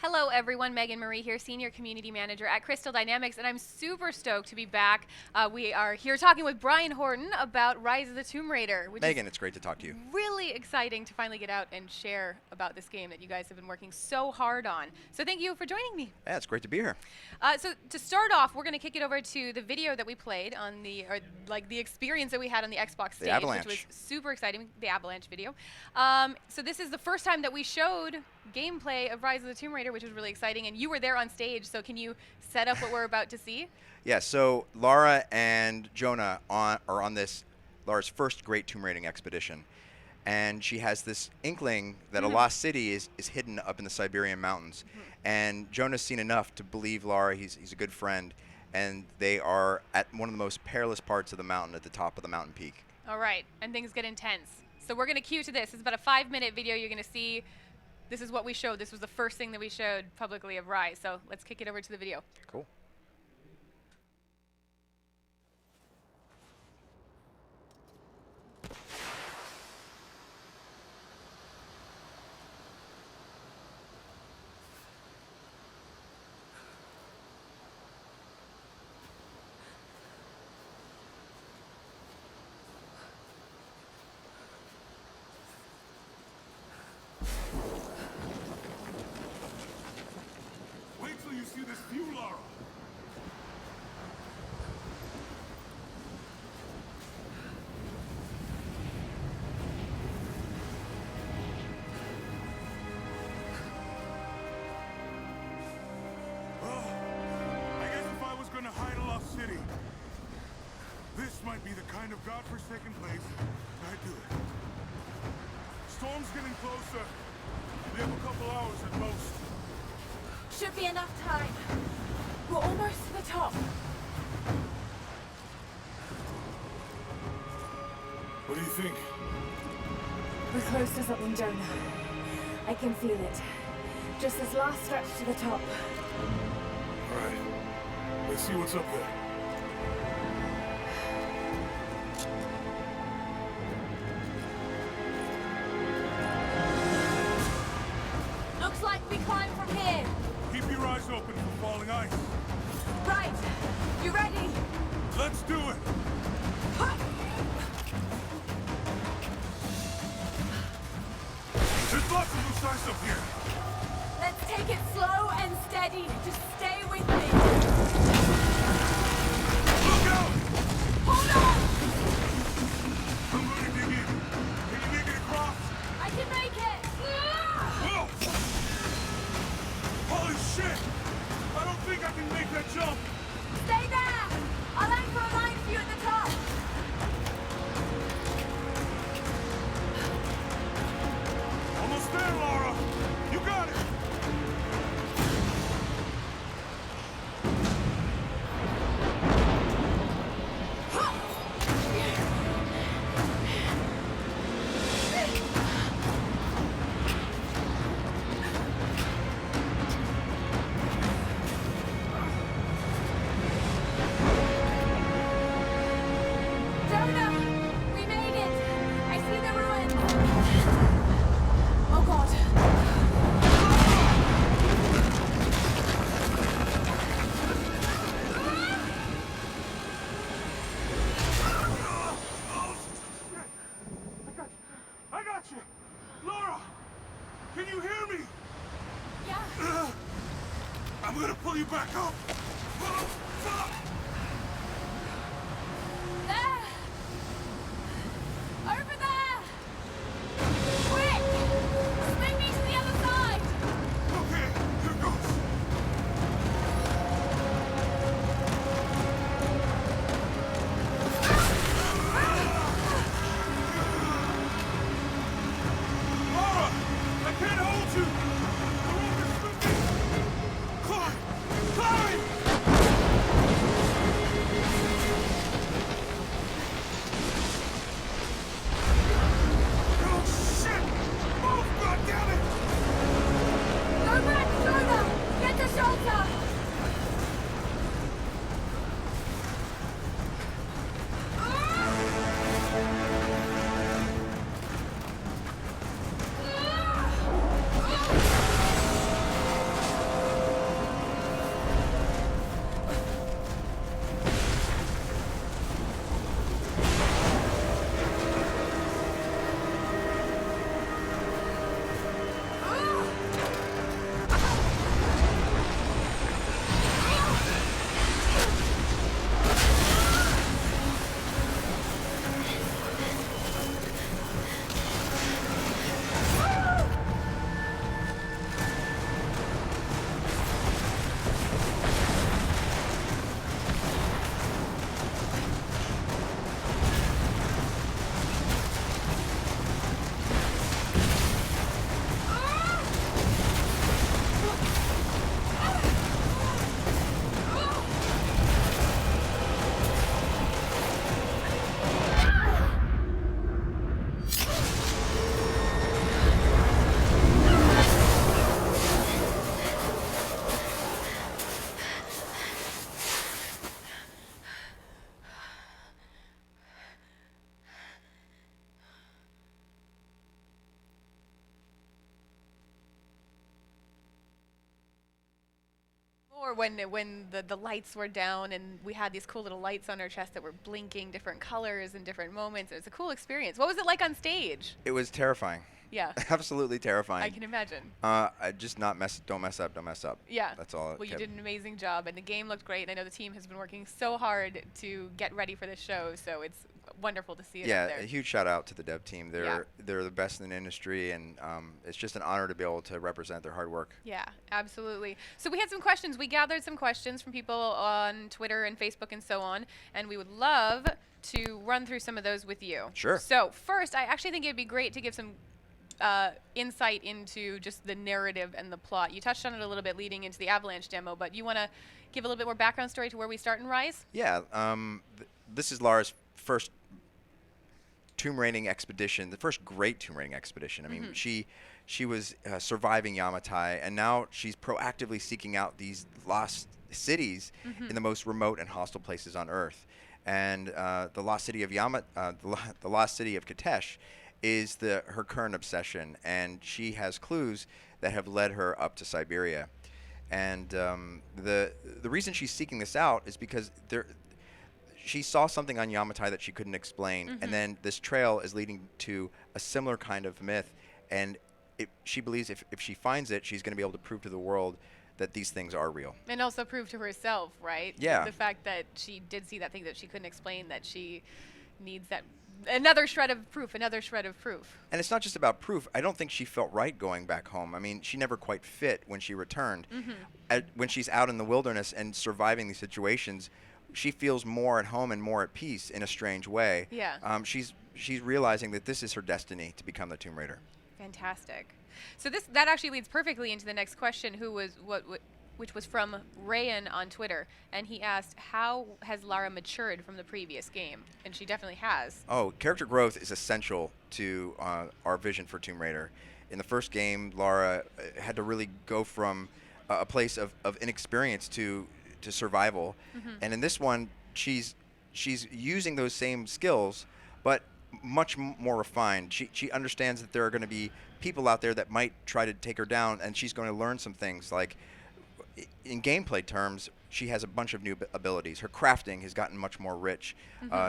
Hello everyone, Megan Marie here, Senior Community Manager at Crystal Dynamics, and I'm super stoked to be back. We are here talking with Brian Horton about Rise of the Tomb Raider. Which Megan, it's great to talk to you. Really exciting to finally get out and share about this game that you guys have been working so hard on. So thank you for joining me. Yeah, it's great to be here. So to start off, we're going to kick it over to the video that we played on the experience that we had on the Xbox stage, Avalanche. which was super exciting, the Avalanche video. So this is the first time that we showed gameplay of Rise of the Tomb Raider, which was really exciting, and you were there on stage, so can you set up what we're about to see? Yeah, so Lara and Jonah are on this, Lara's first great tomb raiding expedition, and she has this inkling that a lost city is hidden up in the Siberian mountains, and Jonah's seen enough to believe Lara, he's a good friend, and they are at one of the most perilous parts of the mountain, at the top of the mountain peak. All right, and things get intense. So we're going to cue to this. It's about a 5-minute video you're going to see. This is what we showed. This was the first thing that we showed publicly of Rise. So let's kick it over to the video. Cool. See this view, Lara. Well, I guess if I was gonna hide a lost city, this might be the kind of godforsaken place I'd do it. Storm's getting closer. We have a couple hours at most. Should be enough time. We're almost to the top. What do you think? We're close to something, Jonah. I can feel it. Just this last stretch to the top. All right. Let's see what's up there. Looks like we climb from here. Keep your eyes open for falling ice. Right. You ready? Let's do it. There's lots of loose ice up here. Let's take it slow and steady. Just stay with me. Look out! Hold on! I'm going to dig in. Can you make it across? I can make it. Whoa! Holy shit! I don't think I can make that jump. Stay there. I'll anchor a line for you at the top. Almost there, Lara. You got it. Jonah, we made it. I see the ruins. Oh God. I got you. Lara, can you hear me? Yeah. I'm gonna pull you back up. There! Over there! Quick! Swing me to the other side! Okay, here goes. Lara, I can't hold you. The rope is slipping. Climb! Climb! Or when the lights were down and we had these cool little lights on our chest that were blinking different colors and different moments. It was a cool experience. What was it like on stage? It was terrifying. Yeah. Absolutely terrifying. I can imagine. I just don't mess up. Yeah. That's all. Well, you did an amazing job, and the game looked great. And I know the team has been working so hard to get ready for this show, so it's wonderful to see it up there. A huge shout out to the dev team. They're the best in the industry, and it's just an honor to be able to represent their hard work. Yeah, absolutely. So we had some questions. We gathered some questions from people on Twitter and Facebook and so on, and we would love to run through some of those with you. Sure. So first, I actually think it'd be great to give some insight into just the narrative and the plot. You touched on it a little bit leading into the Avalanche demo, but you want to give a little bit more background story to where we start in Rise? Yeah. This is Lara's first tomb raiding expedition, the first great tomb raiding expedition. I mean, she was surviving Yamatai, and now she's proactively seeking out these lost cities in the most remote and hostile places on Earth. And the lost city of the lost city of Katesh is her current obsession, and she has clues that have led her up to Siberia. And the reason she's seeking this out is because she saw something on Yamatai that she couldn't explain, and then this trail is leading to a similar kind of myth, and she believes if she finds it, she's going to be able to prove to the world that these things are real. And also prove to herself, right? Yeah. The fact that she did see that thing that she couldn't explain, that she needs that another shred of proof. And it's not just about proof. I don't think she felt right going back home. I mean, she never quite fit when she returned. When she's out in the wilderness and surviving these situations, she feels more at home and more at peace in a strange way. Yeah. She's realizing that this is her destiny to become the Tomb Raider. Fantastic. So that actually leads perfectly into the next question, which was from Rayan on Twitter, and he asked, how has Lara matured from the previous game? And she definitely has. Oh, character growth is essential to our vision for Tomb Raider. In the first game, Lara had to really go from a place of inexperience to survival, and in this one, she's using those same skills, but much more refined. She understands that there are going to be people out there that might try to take her down, and she's going to learn some things. Like, in gameplay terms, she has a bunch of new abilities. Her crafting has gotten much more rich.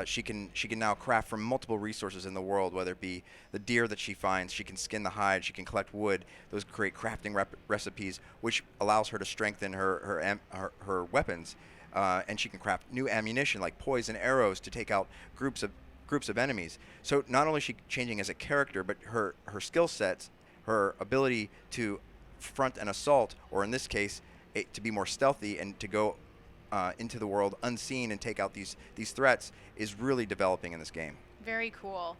She can now craft from multiple resources in the world, whether it be the deer that she finds. She can skin the hide. She can collect wood. Those create crafting recipes, which allows her to strengthen her weapons. And she can craft new ammunition like poison arrows to take out groups of enemies. So not only is she changing as a character, but her skill sets, her ability to front an assault, or in this case, to be more stealthy and to go into the world unseen and take out these threats, is really developing in this game. Very cool.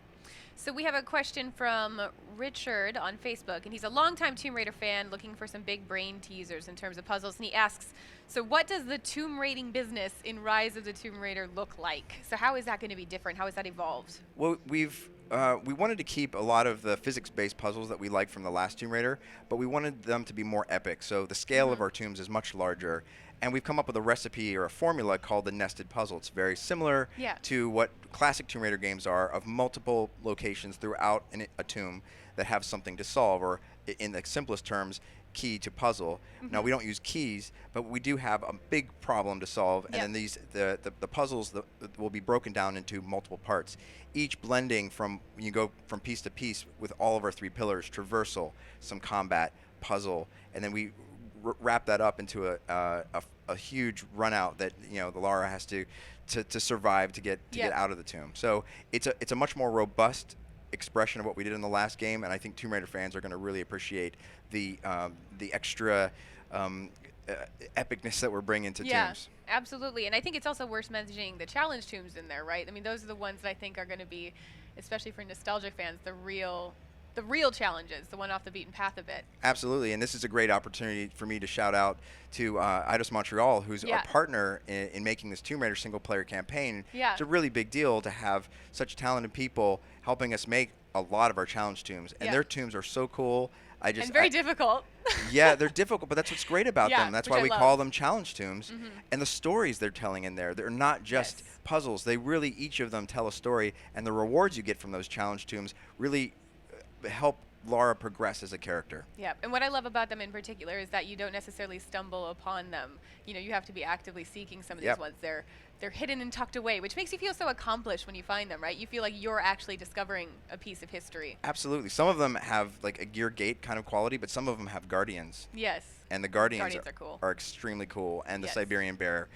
So we have a question from Richard on Facebook, and he's a longtime Tomb Raider fan looking for some big brain teasers in terms of puzzles, and he asks, so what does the tomb raiding business in Rise of the Tomb Raider look like? So how is that going to be different? How has that evolved? Well, we wanted to keep a lot of the physics-based puzzles that we liked from the last Tomb Raider, but we wanted them to be more epic. So the scale of our tombs is much larger, and we've come up with a recipe or a formula called the nested puzzle. It's very similar to what classic Tomb Raider games are, of multiple locations throughout a tomb that have something to solve, or in the simplest terms, key to puzzle. Now, we don't use keys, but we do have a big problem to solve, and then the puzzles will be broken down into multiple parts, each blending from, you go from piece to piece with all of our three pillars: traversal, some combat, puzzle, and then we wrap that up into a huge run out that the Lara has to survive to get out of the tomb. So it's a much more robust expression of what we did in the last game, and I think Tomb Raider fans are going to really appreciate the extra epicness that we're bringing to tombs. Absolutely. And I think it's also worth mentioning the challenge tombs in there, right? I mean, those are the ones that I think are going to be, especially for nostalgic fans, the real challenges, the one off the beaten path a bit. Absolutely, and this is a great opportunity for me to shout out to Eidos Montreal, who's our partner in making this Tomb Raider single-player campaign. It's a really big deal to have such talented people helping us make a lot of our challenge tombs, and their tombs are so cool. And very difficult. Yeah, they're difficult, but that's what's great about them. That's why we call them challenge tombs. And the stories they're telling in there, they're not just puzzles. They really, each of them tell a story, and the rewards you get from those challenge tombs really help Lara progress as a character. Yeah, and what I love about them in particular is that you don't necessarily stumble upon them. You know, you have to be actively seeking some of these ones. They're hidden and tucked away, which makes you feel so accomplished when you find them, right? You feel like you're actually discovering a piece of history. Absolutely. Some of them have like a gear gate kind of quality, but some of them have guardians. Yes. And the guardians are cool. Are extremely cool, and the Siberian bear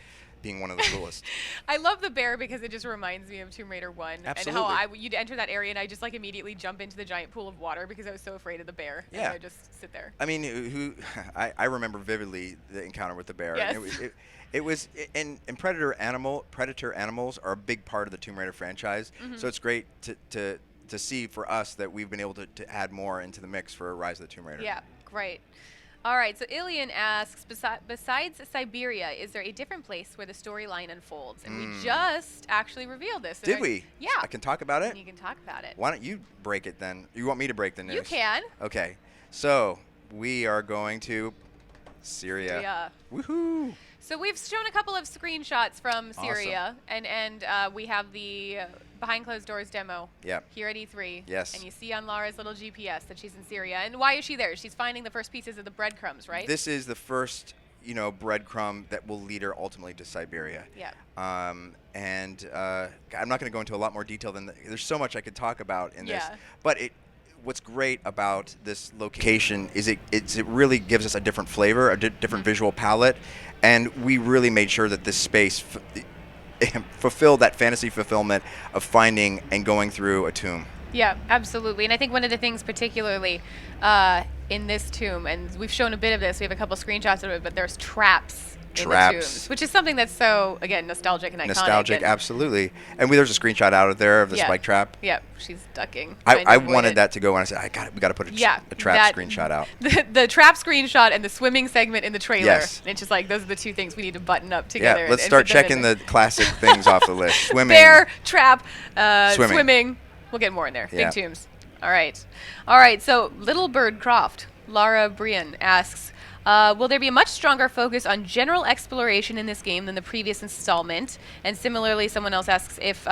being one of the coolest. I love the bear because it just reminds me of Tomb Raider 1. Absolutely. And how you'd enter that area and I just like immediately jump into the giant pool of water because I was so afraid of the bear. Yeah. And I just sit there. I mean, I remember vividly the encounter with the bear. Yes. And it was and predator animals are a big part of the Tomb Raider franchise. So it's great to see for us that we've been able to add more into the mix for Rise of the Tomb Raider. Yeah, great. All right, so Ilian asks, besides Siberia, is there a different place where the storyline unfolds? And we just actually revealed this. Did we? Yeah. I can talk about it? You can talk about it. Why don't you break it then? You want me to break the news? You can. Okay. So we are going to Syria. Woohoo! So we've shown a couple of screenshots from Syria, and we have the behind closed doors demo here at E3. Yes. And you see on Lara's little GPS that she's in Syria. And why is she there? She's finding the first pieces of the breadcrumbs, right? This is the first, breadcrumb that will lead her ultimately to Siberia. Yeah. I'm not going to go into a lot more detail than there's so much I could talk about in this. But what's great about this location is it really gives us a different flavor, a different visual palette, and we really made sure that this space fulfilled that fantasy fulfillment of finding and going through a tomb. Yeah, absolutely. And I think one of the things particularly in this tomb, and we've shown a bit of this, we have a couple screenshots of it, but there's traps in the tombs, which is something that's so, again, nostalgic and iconic. Nostalgic, absolutely. And there's a screenshot out of there of the spike trap. Yeah, she's ducking. I wanted that to go, and I said, we got to put a trap screenshot out. The trap screenshot and the swimming segment in the trailer. Yes. And it's just like, those are the two things we need to button up together. Yeah, let's start checking the classic things off the list. Swimming. Bear, trap, swimming. We'll get more in there. Big tombs. All right, so Little Bird Croft, Lara Brian asks, will there be a much stronger focus on general exploration in this game than the previous installment? And similarly, someone else asks if,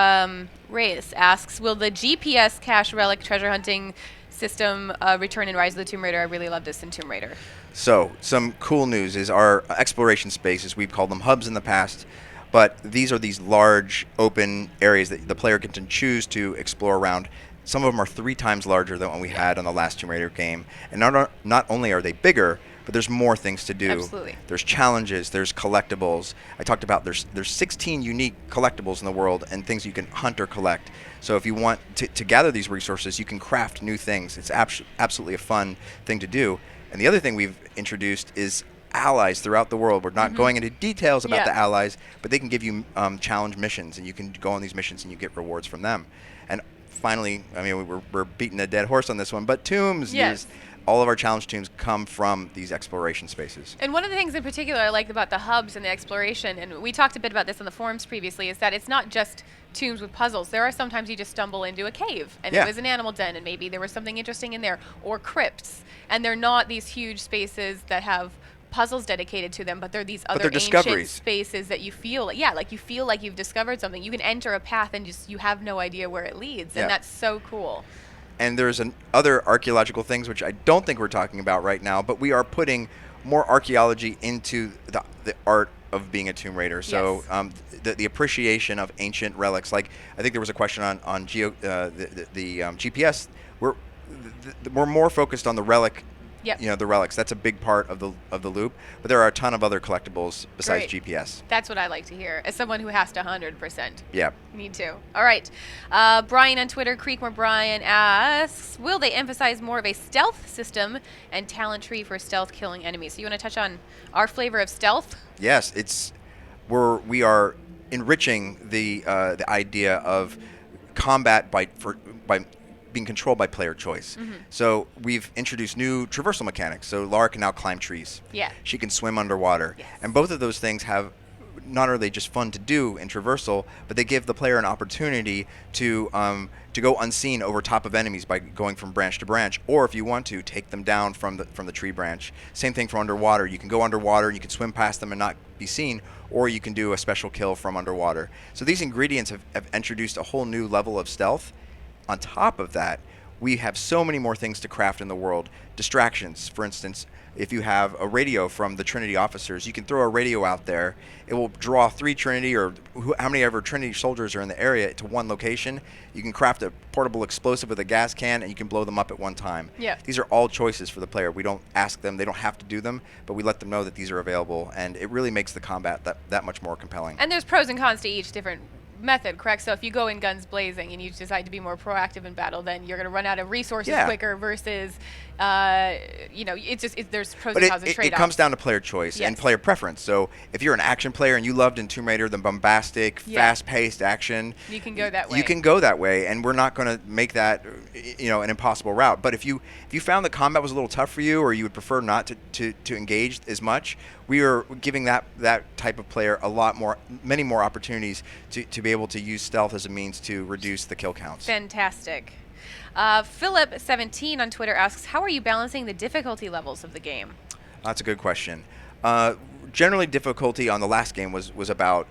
Reyes asks, will the GPS cache relic treasure hunting system return in Rise of the Tomb Raider? I really love this in Tomb Raider. So, some cool news is our exploration spaces, we've called them hubs in the past, but these are these large open areas that the player can choose to explore around. Some of them are 3 times larger than what we had on the last Tomb Raider game. And not only are they bigger, but there's more things to do. Absolutely. There's challenges, there's collectibles. I talked about there's 16 unique collectibles in the world and things you can hunt or collect. So if you want to gather these resources, you can craft new things. It's absolutely a fun thing to do. And the other thing we've introduced is allies throughout the world. We're not going into details about the allies, but they can give you challenge missions, and you can go on these missions and you get rewards from them. And finally, I mean, we're beating a dead horse on this one, but tombs. Yes. All of our challenge tombs come from these exploration spaces. And one of the things in particular I like about the hubs and the exploration, and we talked a bit about this on the forums previously, is that it's not just tombs with puzzles. There are sometimes you just stumble into a cave, and it was an animal den, and maybe there was something interesting in there, or crypts. And they're not these huge spaces that have puzzles dedicated to them, but they're these other ancient spaces that you feel like you feel like you've discovered something. You can enter a path and just you have no idea where it leads, and that's so cool. And there's other archaeological things which I don't think we're talking about right now, but we are putting more archaeology into the art of being a Tomb Raider. So the appreciation of ancient relics, like I think there was a question on GPS. We're more focused on the relic. The relics. That's a big part of the loop. But there are a ton of other collectibles besides GPS. That's what I like to hear, as someone who has to 100%. Yeah. Me too. All right. Brian on Twitter, Creekmore Brian asks, will they emphasize more of a stealth system and talent tree for stealth killing enemies? So you want to touch on our flavor of stealth? Yes. We are enriching the idea of combat by being controlled by player choice. So we've introduced new traversal mechanics. So Lara can now climb trees. Yeah. She can swim underwater. Yes. And both of those things have, not are they just fun to do in traversal, but they give the player an opportunity to go unseen over top of enemies by going from branch to branch, or if you want to, take them down from the tree branch. Same thing for underwater. You can go underwater, you can swim past them and not be seen, or you can do a special kill from underwater. So these ingredients have introduced a whole new level of stealth. On top of that, we have so many more things to craft in the world. Distractions, for instance, if you have a radio from the Trinity officers, you can throw a radio out there. It will draw 3 Trinity or how many ever Trinity soldiers are in the area to one location. You can craft a portable explosive with a gas can, and you can blow them up at one time. Yeah. These are all choices for the player. We don't ask them. They don't have to do them, but we let them know that these are available, and it really makes the combat that much more compelling. And there's pros and cons to each different method, correct? So if you go in guns blazing and you decide to be more proactive in battle, then you're going to run out of resources quicker versus, there's pros and cons and trade-offs. It comes down to player choice and player preference. So if you're an action player and you loved in Tomb Raider the bombastic, fast-paced action, you can go that way. You can go that way, and we're not going to make that, an impossible route. But if you found the combat was a little tough for you, or you would prefer not to engage as much, we are giving that type of player many more opportunities to be able to use stealth as a means to reduce the kill counts. Fantastic. Philip17 on Twitter asks, how are you balancing the difficulty levels of the game? That's a good question. Generally, difficulty on the last game was about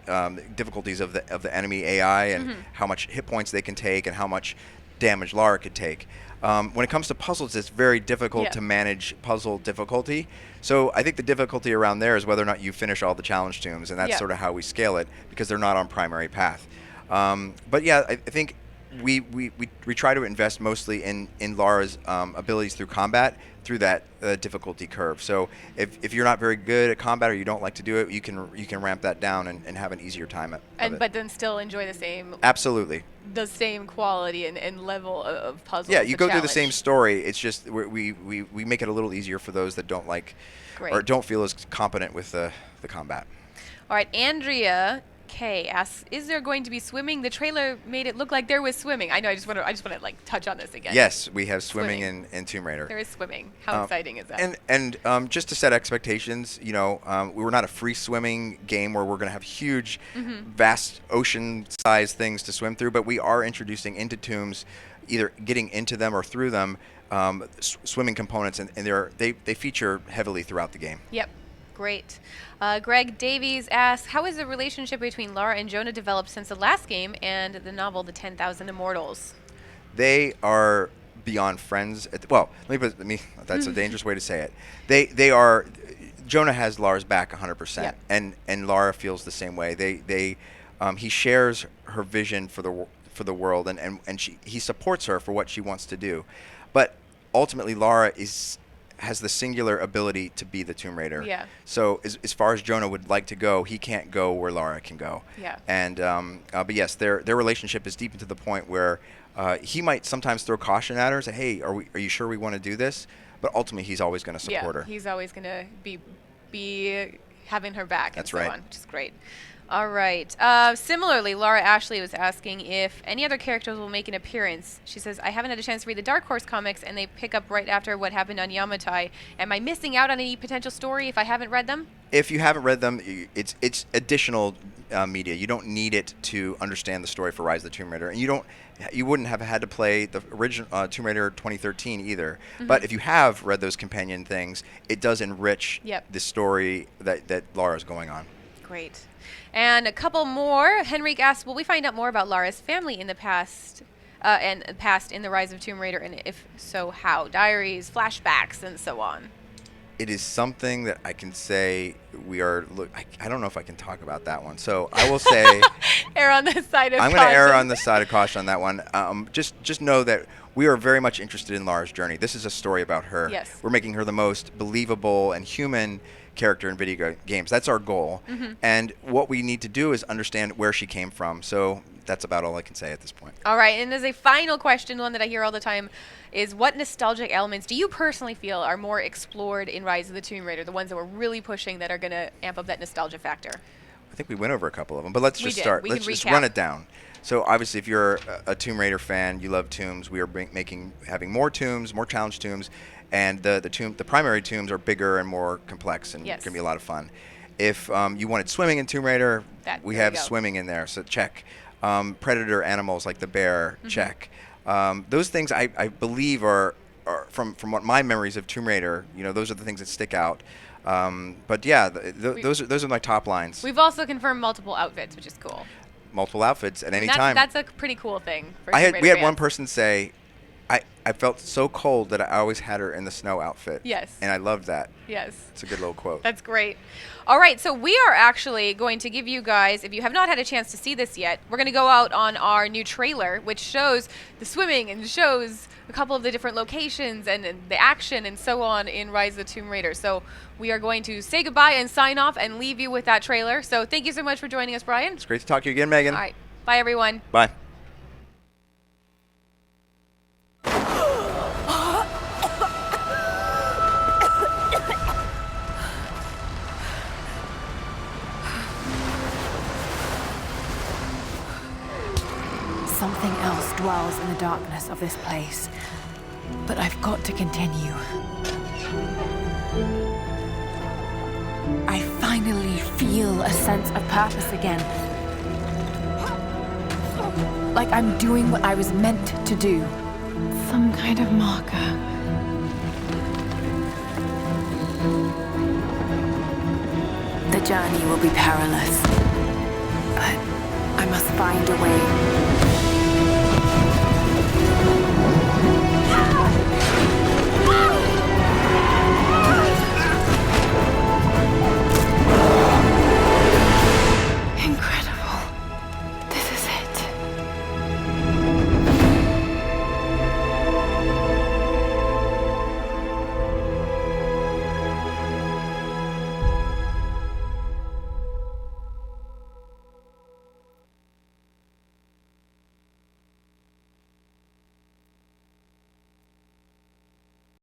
difficulties of the enemy AI and how much hit points they can take and how much damage Lara could take. When it comes to puzzles, it's very difficult to manage puzzle difficulty. So I think the difficulty around there is whether or not you finish all the challenge tombs, and that's sort of how we scale it because they're not on primary path. But yeah, I think we try to invest mostly in Lara's abilities through combat, through that difficulty curve. So if you're not very good at combat or you don't like to do it, you can ramp that down and have an easier time of it. But then still enjoy the same. Absolutely. The same quality and level of puzzle. Yeah, you go through the same story. It's just we make it a little easier for those that don't like or don't feel as competent with the combat. All right, Andrea K asks, "Is there going to be swimming? The trailer made it look like there was swimming." I know. I just want to like touch on this again. Yes, we have swimming in Tomb Raider. There is swimming. How exciting is that? And just to set expectations, we were not a free swimming game where we're going to have huge, vast ocean-sized things to swim through, but we are introducing into tombs, either getting into them or through them, swimming components, and they feature heavily throughout the game. Yep. Great. Greg Davies asks, how has the relationship between Lara and Jonah developed since the last game and the novel The 10,000 Immortals? They are beyond friends. That's a dangerous way to say it. They are. Jonah has Lara's back 100%, and Lara feels the same way. He shares her vision for the world, and he supports her for what she wants to do, but ultimately Lara has the singular ability to be the Tomb Raider. Yeah. So as far as Jonah would like to go, he can't go where Lara can go. Yeah. And but yes, their relationship is deep to the point where he might sometimes throw caution at her and say, "Hey, are you sure we want to do this?" But ultimately, he's always going to support her. He's always going to be having her back. That's and so right. on, which is great. All right. Similarly, Laura Ashley was asking if any other characters will make an appearance. She says, I haven't had a chance to read the Dark Horse comics, and they pick up right after what happened on Yamatai. Am I missing out on any potential story if I haven't read them? If you haven't read them, it's additional media. You don't need it to understand the story for Rise of the Tomb Raider, and you wouldn't have had to play the original Tomb Raider 2013 either. But if you have read those companion things, it does enrich the story that Lara's going on. Great. And a couple more. Henrik asks, will we find out more about Lara's family in the past in the Rise of Tomb Raider, and if so, how? Diaries, flashbacks, and so on. It is something that I can say we are. I don't know if I can talk about that one. So I will say, err on the side of caution. I'm going to err on the side of caution on that one. Just know that we are very much interested in Lara's journey. This is a story about her. Yes. We're making her the most believable and human character in video games. That's our goal. And what we need to do is understand where she came from. So that's about all I can say at this point. All right. And as a final question, one that I hear all the time, is what nostalgic elements do you personally feel are more explored in Rise of the Tomb Raider, the ones that we're really pushing that are going to amp up that nostalgia factor? I think we went over a couple of them, but let's just start. Let's just recap. run it down. So obviously, if you're a Tomb Raider fan, you love tombs. We are having more tombs, more challenge tombs, and the primary tombs are bigger and more complex, and going to be a lot of fun. If you wanted swimming in Tomb Raider, we have swimming in there, so check. Predator animals like the bear, check. Those things I believe are from what my memories of Tomb Raider. Those are the things that stick out. But yeah, those are my top lines. We've also confirmed multiple outfits, which is cool. Multiple outfits at any time. That's a pretty cool thing. For we had fans. one person say, I I felt so cold that I always had her in the snow outfit. Yes. And I loved that. Yes. It's a good little quote. That's great. All right, so we are actually going to give you guys, if you have not had a chance to see this yet, we're going to go out on our new trailer, which shows the swimming and shows a couple of the different locations and the action and so on in Rise of the Tomb Raider. So we are going to say goodbye and sign off and leave you with that trailer. So thank you so much for joining us, Brian. It's great to talk to you again, Megan. All right. Bye, everyone. Bye. Something else dwells in the darkness of this place. But I've got to continue. I finally feel a sense of purpose again. Like I'm doing what I was meant to do. Some kind of marker. The journey will be perilous. But I must find a way